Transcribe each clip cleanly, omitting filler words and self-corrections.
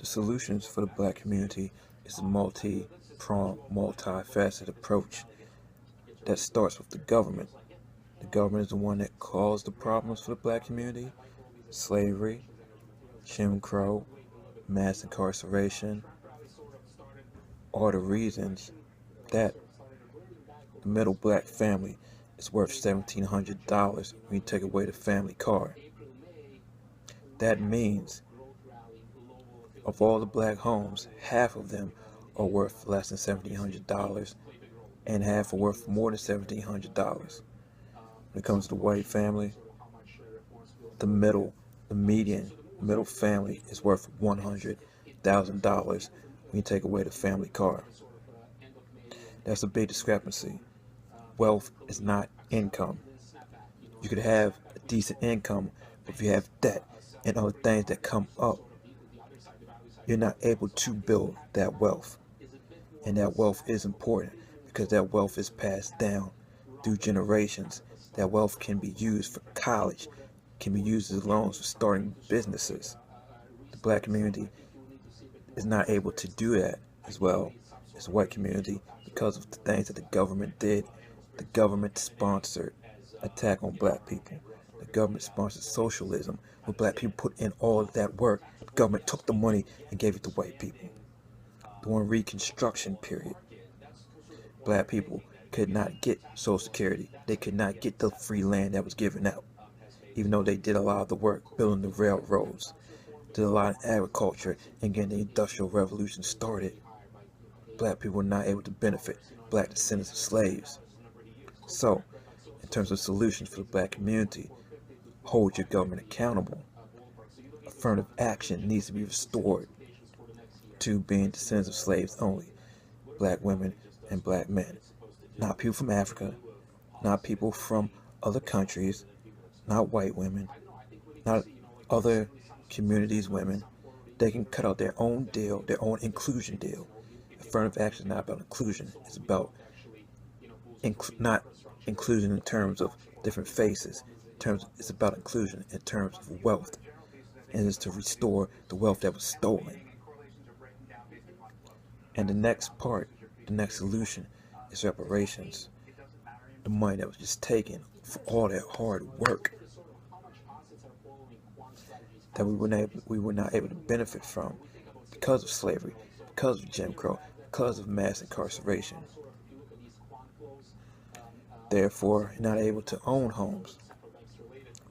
solutions for the black community is a multi-pronged, multifaceted approach that starts with the government. The government is the one that caused the problems for the black community: slavery, Jim Crow, mass incarceration, all the reasons that the middle black family is worth $1,700 when you take away the family car. That means of all the black homes, half of them are worth less than $1,700 and half are worth more than $1,700. When it comes to the white family, the middle, the median, middle family is worth $100,000 when you take away the family car. That's a big discrepancy. Wealth is not income. You could have a decent income, but if you have debt and other things that come up, you're not able to build that wealth. And that wealth is important because that wealth is passed down through generations. That wealth can be used for college, can be used as loans for starting businesses. The black community is not able to do that as well as the white community because of the things that the government did. The government sponsored attack on black people. The government sponsored socialism, where black people put in all of that work. The government took the money and gave it to white people. During Reconstruction period, black people could not get Social Security. They could not get the free land that was given out, even though they did a lot of the work building the railroads, did a lot of agriculture, and getting the Industrial Revolution started. Black people were not able to benefit, black descendants of slaves. So, in terms of solutions for the black community, hold your government accountable. Affirmative action needs to be restored to being descendants of slaves only, black women and black men. Not people from Africa, not people from other countries, not white women, not other communities' women. They can cut out their own deal, their own inclusion deal. Affirmative action is not about inclusion. It's about not inclusion in terms of different faces. It's about inclusion in terms of wealth, and it's to restore the wealth that was stolen. And the next part, the next solution, is reparations. The money that was just taken for all that hard work that we were not able to benefit from because of slavery, because of Jim Crow, because of mass incarceration. Therefore, you're not able to own homes.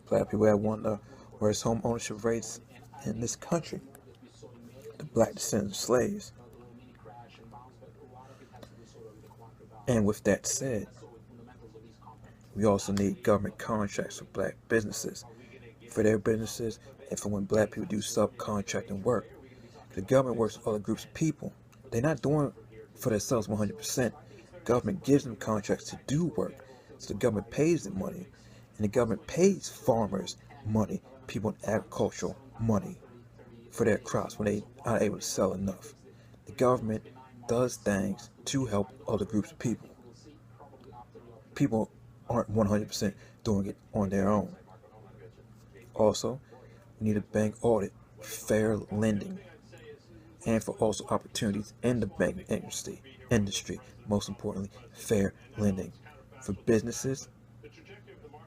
Black people have one of the worst home ownership rates in this country. The black descendants of slaves. And with that said, we also need government contracts for black businesses, for their businesses, and for when black people do subcontracting work. The government works with other groups of people. They're not doing it for themselves 100%. Government gives them contracts to do work. So the government pays them money. And the government pays farmers money, people in agricultural money for their crops when they aren't able to sell enough. The government does things to help other groups of people. People aren't 100% doing it on their own. Also, we need a bank audit, fair lending, and for also opportunities in the banking industry. Most importantly, fair lending. For businesses,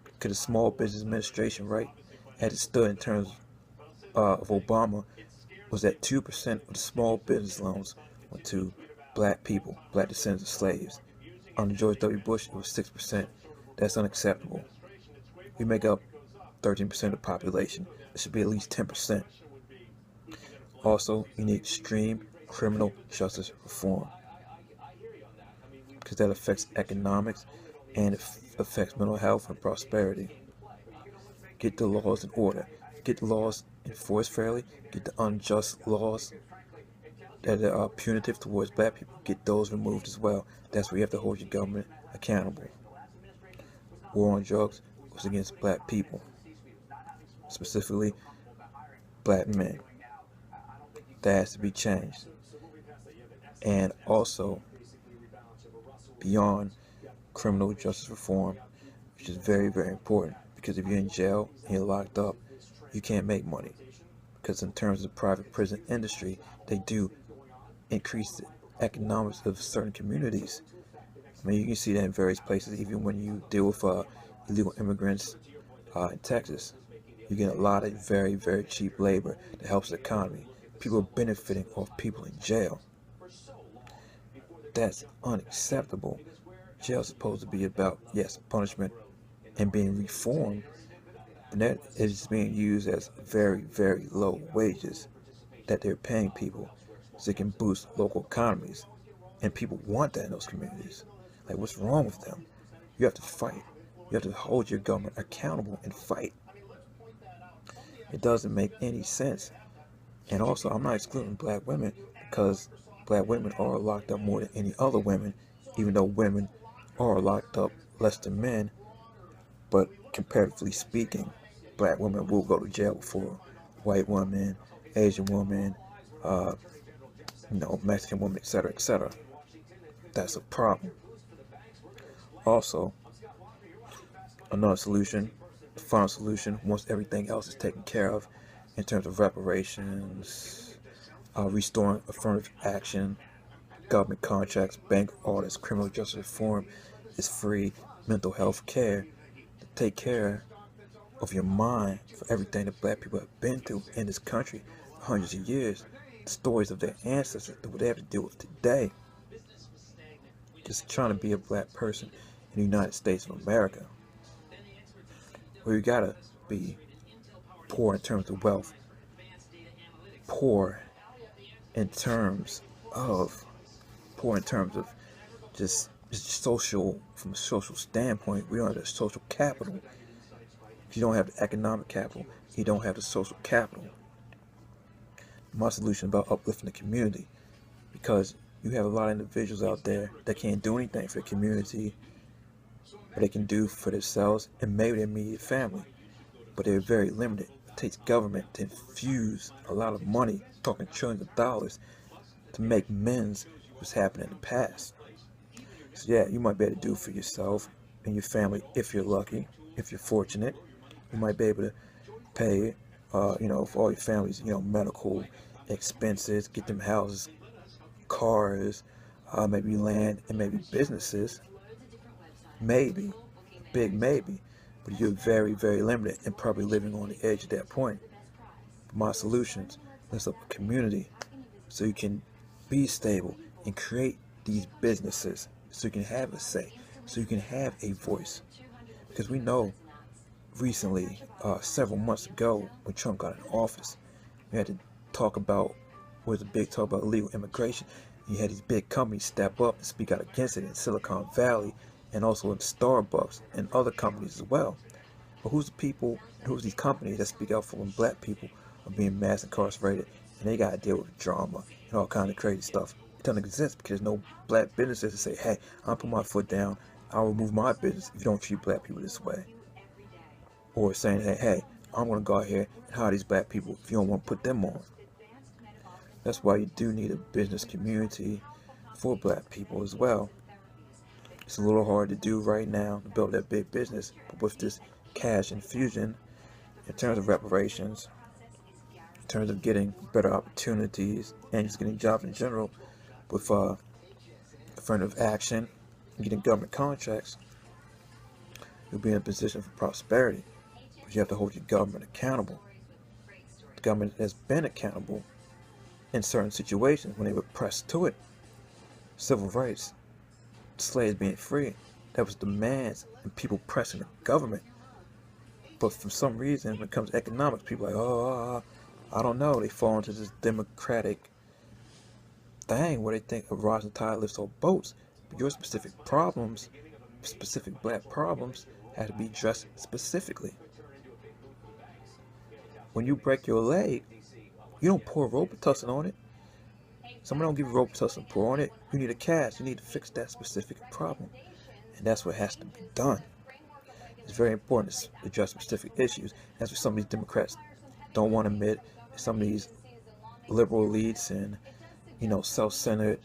because the Small Business Administration, right, as it stood in terms of Obama, was that 2% of the small business loans went to black people, black descendants of slaves. Under George W. Bush, it was 6%. That's unacceptable. We make up 13% of the population. It should be at least 10%. Also, you need extreme criminal justice reform, because that affects economics and it affects mental health and prosperity. Get the laws in order. Get the laws enforced fairly. Get the unjust laws that are punitive towards black people. Get those removed as well. That's where you have to hold your government accountable. War on drugs was against black people, specifically black men. That has to be changed. And also, beyond criminal justice reform, which is very, very important, because if you're in jail and you're locked up, you can't make money, because because in terms of the private prison industry, they do increase the economics of certain communities. I mean, you can see that in various places, even when you deal with illegal immigrants in Texas. You get a lot of very, very cheap labor that helps the economy. People are benefiting off people in jail. That's unacceptable. Jail's supposed to be about, yes, punishment and being reformed, but that is being used as very, very low wages that they're paying people so it can boost local economies. And people want that in those communities. Like, what's wrong with them? You have to fight. You have to hold your government accountable and fight. It doesn't make any sense. And also, I'm not excluding black women because black women are locked up more than any other women, even though women are locked up less than men. But comparatively speaking, black women will go to jail before white women, Asian women, uh, Mexican women, etc., etc. That's a problem. Also, another solution, the final solution, once everything else is taken care of in terms of reparations, restoring affirmative action, government contracts, bank audits, criminal justice reform, is free mental health care to take care of your mind for everything that black people have been through in this country for hundreds of years, the stories of their ancestors, what they have to deal with today. Just trying to be a black person in the United States of America, where you gotta be poor in terms of wealth, poor in terms of just social, from a social standpoint. We don't have the social capital. If you don't have the economic capital, you don't have the social capital. My solution is about uplifting the community, because you have a lot of individuals out there that can't do anything for the community, but they can do for themselves and maybe their immediate family, but they're very limited. It takes government to infuse a lot of money, talking trillions of dollars, to make amends what's happened in the past. So yeah, you might be able to do for yourself and your family if you're lucky, if you're fortunate. You might be able to pay, for all your family's, medical expenses, get them houses, cars, maybe land, and maybe businesses. Maybe, big maybe, but you're very, very limited and probably living on the edge at that point. But my solutions, let's up a community so you can be stable and create these businesses so you can have a say, so you can have a voice. Because we know recently, several months ago, when Trump got in office, we had to talk about, was a big talk about illegal immigration. You had these big companies step up and speak out against it in Silicon Valley and also in Starbucks and other companies as well. But who's these companies that speak out for when black people are being mass incarcerated and they got to deal with drama and all kind of crazy stuff? It doesn't exist because there's no black businesses to say, hey, I'll put my foot down, I'll remove my business if you don't treat black people this way. Or saying, hey, I'm going to go out here and hire these black people if you don't want to put them on. That's why you do need a business community for black people as well. It's a little hard to do right now to build that big business, but with this cash infusion, in terms of reparations, in terms of getting better opportunities, and just getting jobs in general, with affirmative action, and getting government contracts, you'll be in a position for prosperity. But you have to hold your government accountable. The government has been accountable in certain situations when they were pressed to it. Civil rights, slaves being free, that was demands and people pressing the government. But for some reason, when it comes to economics, people are like, I don't know. They fall into this democratic thing where they think a rising tide lifts all boats. But your specific problems, specific black problems, have to be addressed specifically. When you break your leg, you don't pour Robitussin on it. Someone don't give you Robitussin and pour on it. You need a cast. You need to fix that specific problem. And that's what has to be done. It's very important to address specific issues. That's what some of these Democrats don't want to admit. Some of these liberal elites and, self-centered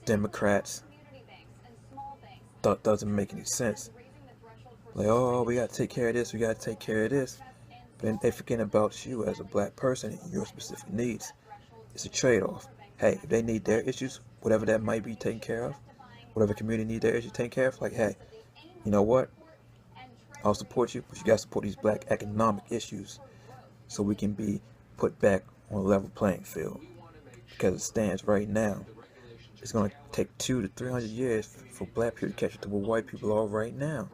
Democrats, doesn't make any sense. Like, oh, we got to take care of this. We got to take care of this. But then they forget about you as a black person and your specific needs. It's a trade-off. Hey, if they need their issues, whatever that might be taken care of, whatever community need their issues taken care of, like, hey, you know what? I'll support you, but you gotta support these black economic issues so we can be put back on a level playing field. Because it stands right now, it's gonna take 200 to 300 years for black people to catch up to what white people are right now,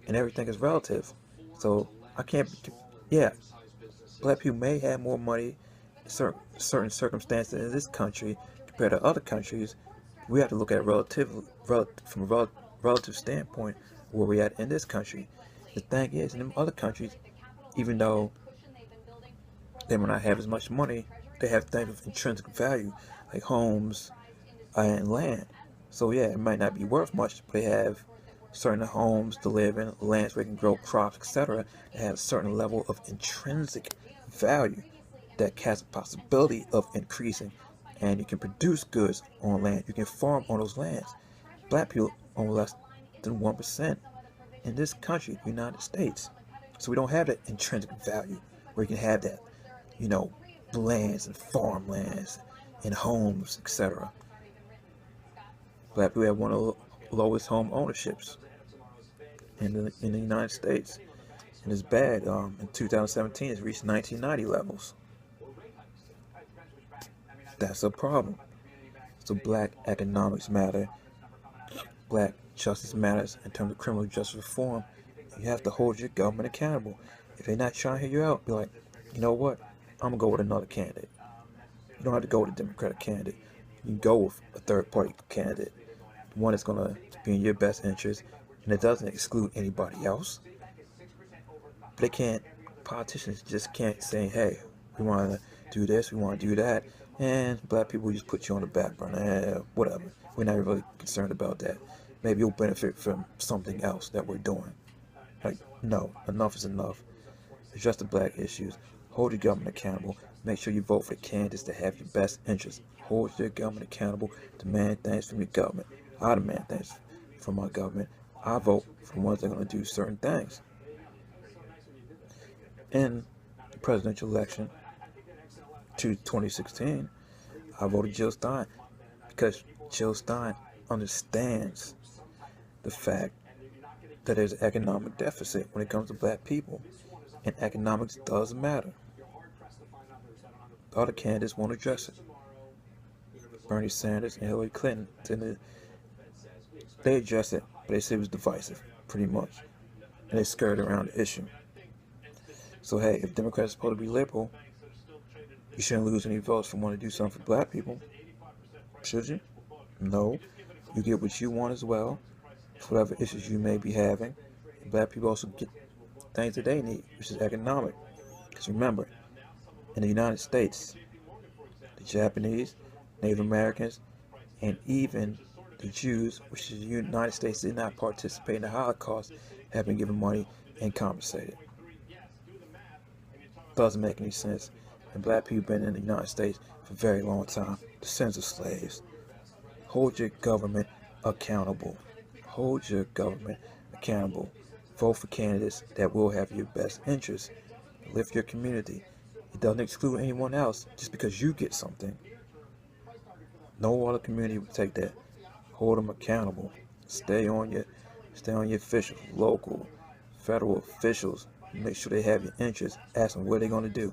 and everything is relative. So I can't. Yeah, black people may have more money in certain circumstances in this country compared to other countries. We have to look at from a relative standpoint where we're at in this country. The thing is, in them other countries, even though they might not have as much money, they have things of intrinsic value like homes and land. So yeah, it might not be worth much, but they have certain homes to live in, lands where they can grow crops, etc. They have a certain level of intrinsic value that has a possibility of increasing, and you can produce goods on land. You can farm on those lands. Black people own less than 1% in this country, the United States. So we don't have that intrinsic value where you can have that, you know, lands and farmlands and homes, etc. Black people have one of the lowest home ownerships in the United States, and it's bad. In 2017, it's reached 1990 levels. That's a problem. So black economics matter. Black justice matters in terms of criminal justice reform. You have to hold your government accountable. If they're not trying to hear you out, be like, you know what? I'm gonna go with another candidate. You don't have to go with a Democratic candidate. You can go with a third-party candidate, one that's gonna be in your best interest, and it doesn't exclude anybody else. But they can't. Politicians just can't say, "Hey, we want to do this, we want to do that," and black people just put you on the back burner. Whatever. We're not really concerned about that. Maybe you'll benefit from something else that we're doing. Like, no, enough is enough. Address the black issues. Hold your government accountable. Make sure you vote for the candidates that have your best interests. Hold your government accountable. Demand things from your government. I demand things from my government. I vote for the ones that are going to do certain things. In the presidential election to 2016, I voted Jill Stein because Jill Stein understands the fact that there's an economic deficit when it comes to black people, and economics does matter. The other candidates won't address it. Bernie Sanders and Hillary Clinton, they address it, but they say it was divisive, pretty much, and they skirted around the issue. So hey, if Democrats are supposed to be liberal, you shouldn't lose any votes for wanting to do something for black people, should you? No. You get what you want as well, for whatever issues you may be having. And black people also get things that they need, which is economic. Because remember, in the United States, the Japanese, Native Americans, and even the Jews, which is the United States did not participate in the Holocaust, have been given money and compensated. Doesn't make any sense. And black people have been in the United States for a very long time, descendants of slaves. Hold your government accountable. Hold your government accountable. Vote for candidates that will have your best interests. Lift your community. It doesn't exclude anyone else just because you get something. No other community would take that. Hold them accountable. Stay on your officials, local, federal officials. Make sure they have your interests. Ask them what they're going to do.